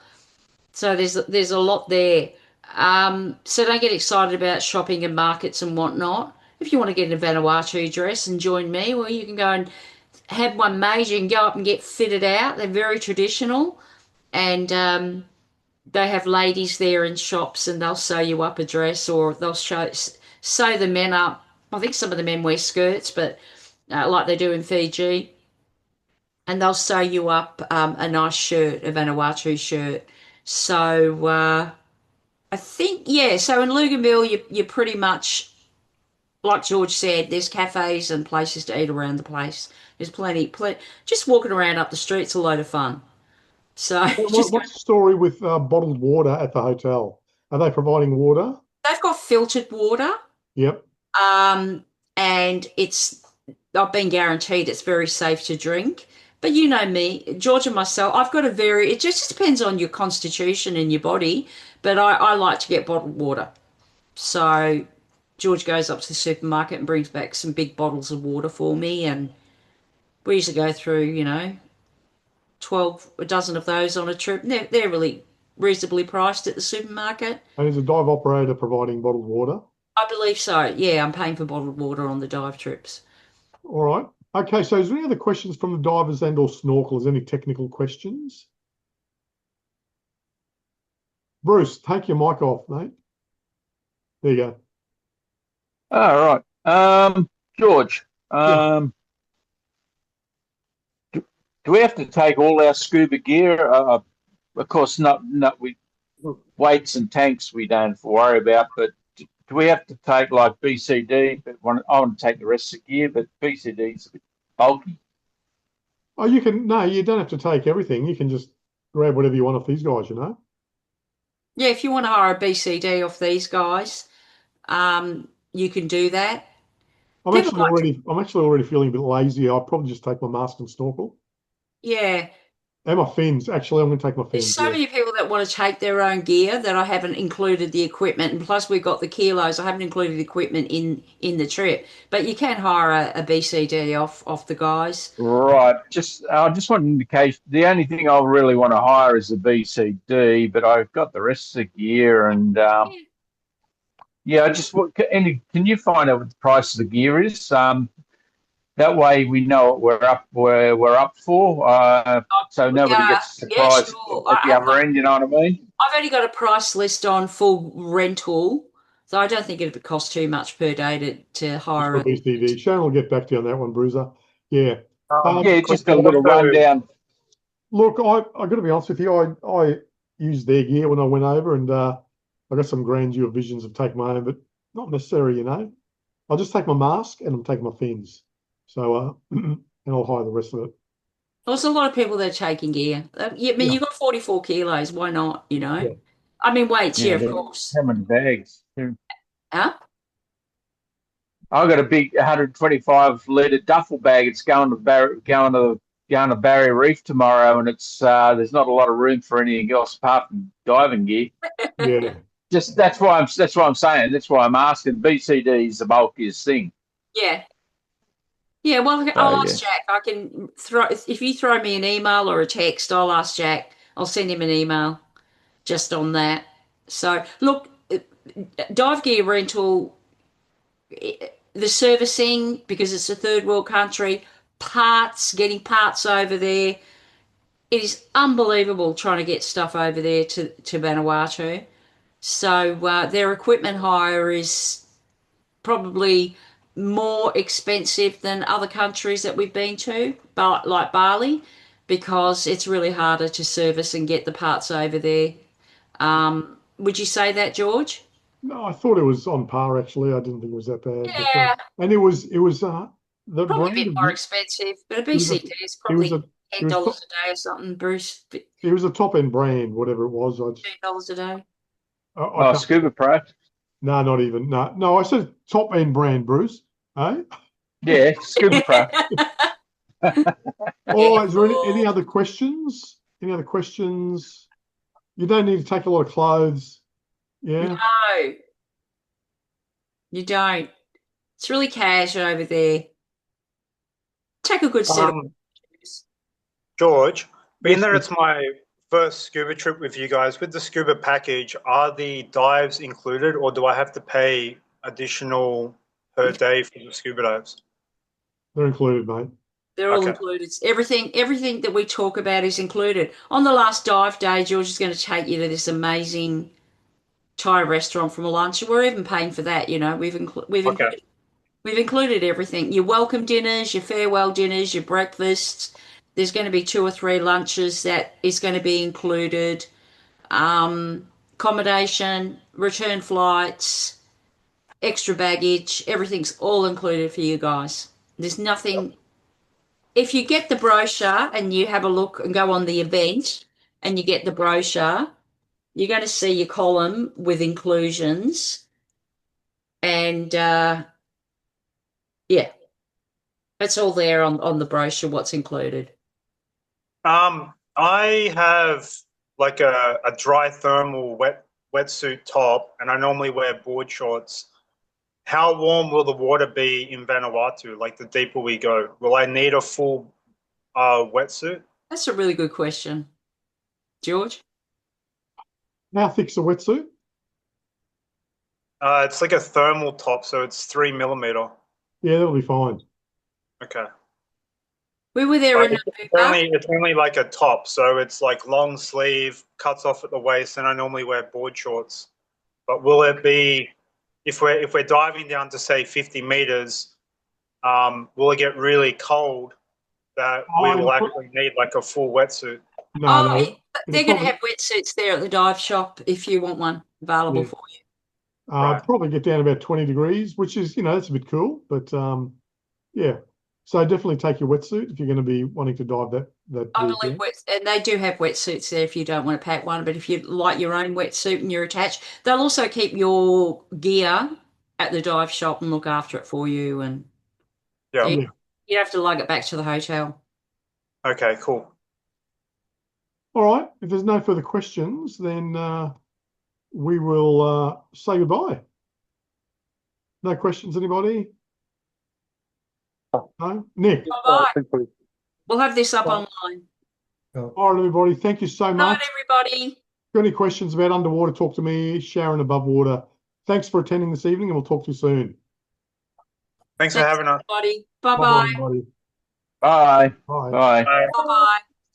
B: So there's a lot there. So don't get excited about shopping and markets and whatnot. If you want to get a Vanuatu dress and join me, well, you can go and have one made. You can go up and get fitted out. They're very traditional, and they have ladies there in shops, and they'll sew you up a dress, or they'll sew the men up. I think some of the men wear skirts, but like they do in Fiji, and they'll sew you up a nice shirt, a Vanuatu shirt. So I think, yeah, so in Luganville, you're pretty much, like George said, there's cafes and places to eat around the place. There's plenty, just walking around up the street's a load of fun. So just go.
A: What's the story with bottled water at the hotel? Are they providing water?
B: They've got filtered water,
A: Yep.
B: um, and I've been guaranteed it's very safe to drink. But you know me, George and myself, it just depends on your constitution and your body, but I like to get bottled water. So George goes up to the supermarket and brings back some big bottles of water for me, and we usually go through, 12, a dozen of those on a trip. And they're really reasonably priced at the supermarket.
A: And is a dive operator providing bottled water?
B: I believe so. Yeah, I'm paying for bottled water on the dive trips.
A: All right. Okay, so is there any other questions from the divers and or snorkelers? Any technical questions? Bruce, take your mic off, mate. There you go.
C: All right. George,
A: Yeah.
C: do we have to take all our scuba gear? Of course, not we weights and tanks we don't have to worry about, but do we have to take like BCD? But I want to take the rest of the gear, but BCD is a bit bulky.
A: Oh, no, you don't have to take everything. You can just grab whatever you want off these guys, you know?
B: Yeah, if you want to hire a BCD off these guys, you can do that. People like to,
A: I'm actually already feeling a bit lazy. I'll probably just take my mask and snorkel.
B: yeah.
A: And my fins. Actually, I'm going to take my
B: There's
A: fins,
B: so
A: yeah.
B: many people that want to take their own gear that I haven't included the equipment, and plus we've got the kilos. I haven't included the equipment in the trip, but you can hire a BCD off the guys.
C: Right. I just want an indication. The only thing I really want to hire is a BCD, but I've got the rest of the gear, and
B: Yeah.
C: yeah, I just want. Can you find out what the price of the gear is? That way we know what we're up for, so nobody
B: Yeah,
C: gets
B: yeah,
C: surprised
B: sure.
C: at the other end. You know what I mean?
B: I've only got a price list on full rental, so I don't think it would cost too much per day to
A: Just
B: hire
A: for
B: it.
A: BCD. Sharon will get back to you on that one, Bruiser. Yeah.
C: Yeah,
A: Look,
C: just a little rundown.
A: I got to be honest with you. I used their gear when I went over, and I got some grandeur visions of taking my own, but not necessary, you know. I'll just take my mask and I'm taking my fins. So, and I'll hire the rest of it.
B: Well, there's a lot of people that are taking gear. Yeah, I mean,
A: Yeah.
B: you've got 44 kilos. Why not?
A: Yeah.
B: I mean, weights, yeah,
C: Yeah,
B: of
C: but
B: course.
C: how many bags?
B: Huh?
C: I've got a big 125 litre duffel bag. It's going to Barrier Reef tomorrow, and it's there's not a lot of room for anything else apart from diving gear.
A: Yeah.
C: Just that's why I'm saying. That's why I'm asking. BCD is the bulkiest thing.
B: Yeah. Yeah, well,
C: So
B: I'll
C: yeah.
B: ask Jack. I can if you throw me an email or a text, I'll ask Jack. I'll send him an email just on that. So, look, dive gear rental, the servicing, because it's a third world country, getting parts over there. It is unbelievable trying to get stuff over there to Vanuatu. So, their equipment hire is probably more expensive than other countries that we've been to, but like Bali, because it's really harder to service and get the parts over there. Would you say that, George?
A: No, I thought it was on par actually. I didn't think it was that bad.
B: Yeah,
A: And it was the
B: probably a
A: brand
B: bit
A: of
B: more expensive, but a
A: it was a
B: BCT is
A: it was
B: probably
A: a it
B: ten
A: was
B: dollars
A: top,
B: a day or something, Bruce.
A: it was a top end brand, whatever it was.
B: $2 a day.
A: I
C: Oh,
A: can't.
C: Scuba Pro.
A: No, not even. No, no. I said top end brand, Bruce. Hey.
C: Yeah, Scuba Pro.
A: All right. Is there any
B: Careful.
A: other questions? Any other questions? You don't need to take a lot of clothes. Yeah.
B: No, you don't. It's really casual over there. Take a good set of
D: Um,
B: shoes.
D: George, being
A: Yes.
D: that it's my first scuba trip with you guys, with the scuba package, are the dives included, or do I have to pay additional per day for the scuba dives?
A: They're included, mate.
B: They're all
D: Okay.
B: included. Everything that we talk about is included. On the last dive day, George is going to take you to this amazing Thai restaurant from a lunch. We're even paying for that, you know.
D: Okay.
B: We've included everything. Your welcome dinners, your farewell dinners, your breakfasts. There's going to be 2 or 3 lunches that is going to be included. Accommodation, return flights, extra baggage, everything's all included for you guys. There's nothing. If you get the brochure and you have a look and go on the event and you get the brochure, you're going to see your column with inclusions. And yeah, it's all there on the brochure, what's included.
D: I have like a dry thermal wetsuit top, and I normally wear board shorts. How warm will the water be in Vanuatu? Like the deeper we go, will I need a full wetsuit?
B: That's a really good question. George?
A: How thick's the wetsuit?
D: It's like a thermal top, so it's 3 millimeter.
A: Yeah, that'll be fine.
D: Okay.
B: We were there
D: But
B: in November.
D: it's only like a top, so it's like long sleeve, cuts off at the waist, and I normally wear board shorts. But will it be if we're diving down to say 50 meters, will it get really cold that we will actually need like a full wetsuit?
A: No,
B: Oh,
A: no. It'll
B: they're going to
A: probably,
B: have wetsuits there at the dive shop if you want one available
A: yeah,
B: for you.
D: Right.
A: probably get down about 20 degrees, which is, that's a bit cool. But yeah. So definitely take your wetsuit if you're going to be wanting to dive that
B: I
A: deep.
B: believe
A: Yeah.
B: and they do have wetsuits there if you don't want to pack one, but if you like your own wetsuit and you're attached, they'll also keep your gear at the dive shop and look after it for you. And
D: Yeah.
A: Yeah.
B: you have to lug it back to the hotel.
D: Okay, cool.
A: All right. If there's no further questions, then we will say goodbye. No questions, anybody? No? Nick.
B: Bye-bye. We'll have this up online.
A: All right, everybody. Thank you so
B: Good
A: much.
B: night, everybody.
A: Got any questions about underwater, talk to me, Sharon above water. Thanks for attending this evening, and we'll talk to you soon.
D: Thanks for having us.
B: Everybody.
A: Bye,
B: Bye-bye.
A: everybody.
C: Bye.
A: Bye.
C: Bye.
D: Bye.
B: Bye-bye.